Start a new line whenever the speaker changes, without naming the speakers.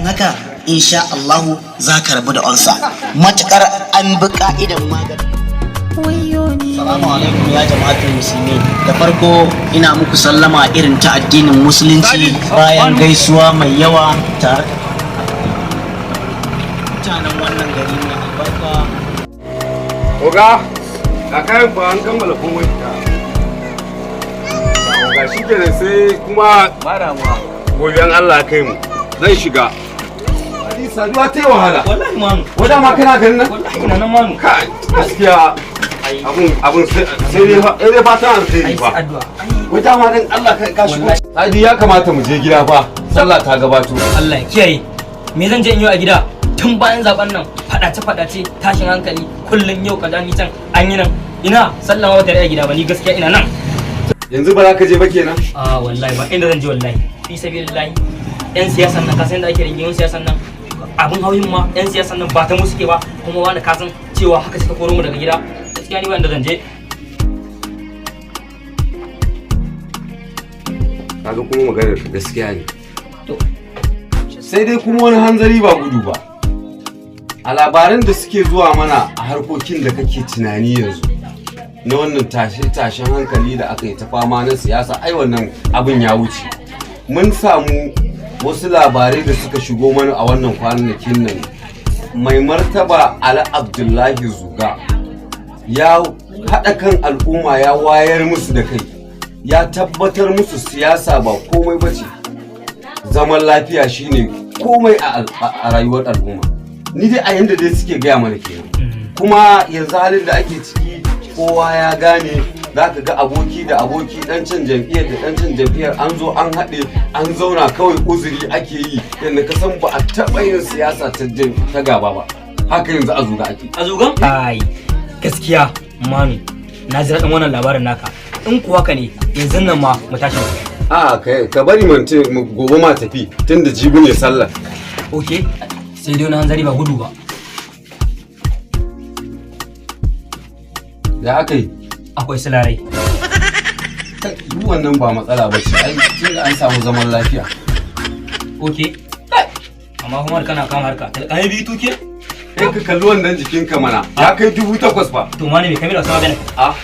yin haka insha Allahu za ka rabu da ulcer matukar an bi ka'idan magani. Salamu alaikum ya jama'atul musulmi, da farko ina muku sallama irin ta addinin musulunci bayan gaisuwa mai yawa tare mutanen wannan gari mai albarka.
Oga, ga kayan ba an kammala komai ta. Ga shi kenan sai kuma gobe Allah kai mu zan shiga. Hadi saduwa ta yi wahala.
Wallahi manu.
Wada ma kana ganin nan?
Wallahi ina nan manu.
Kai, gaskiya abun sai dai fata alheri fa. Wada ma dan Allah ka shigo. Hadi ya kamata mu je gida fa. Sallah ta gabato.
Allah ya kiyaye. Me zan je in yi a gida? Tun bayan zaben nan fadace tashin hankali kullum yau kaza ni can an yi nan. Ina sallama wata a gida ba ni gaskiya ina nan.
Yanzu ba za ka je ba kenan?
Wallahi ba inda zan je wallahi. Fi sabilillahi. Yan siyasan nan ka san da ake rigimin siyasan nan. Abun hauyin ma yan siyasan nan ba ta mu suke ba kuma wani ka san cewa haka suka koro mu daga gida. Gaskiya ni ba inda zan je.
Kaga kuma maganar gaskiya ne. To sai dai kuma wani hanzari ba gudu ba. A labaran da suke zuwa mana a harkokin da kake tunani yanzu na wannan tashe-tashen hankali da aka yi ta fama na siyasa, ai wannan abin ya wuce. Mun samu wasu labarai da suka shigo mana a wannan kwanakin nan. Mai martaba Ali Abdullahi Zuga ya haɗa kan al'umma, ya wayar musu da kai, ya tabbatar musu siyasa ba komai bace, zaman lafiya shine komai a rayuwar al'umma. Ni dai a yanda dai suke gaya mana kenan. Kuma yanzu halin da ake ciki kowa ya gane, za ka ga aboki da aboki, dan can jam'iyyar da dan can jam'iyyar an zo an haɗe an zauna kawai uzuri ake yi yadda ka san ba a taɓa yin siyasa ta gaba ba. Haka yanzu a zuga ake. A zugan?
Ai gaskiya mami na ji daɗin wannan labarin naka. In kuwa ka ne yanzu nan ma mu tashi.
A ka bari mun gobe ma tafi tunda jibi ne sallah.
Okay. Sai dai wani hanzari ba gudu ba.
Da aka yi?
Akwai silarai.
Duk wannan ba matsala ba ce, ai tun da an samu zaman lafiya.
Ok. Amma kuma kana kama harka, talƙami biyu tuke?
Kai ka kalli wannan jikinka mana, ya kai 8,000 fa.
To ma ne mai kamar wasu magana?
Ah,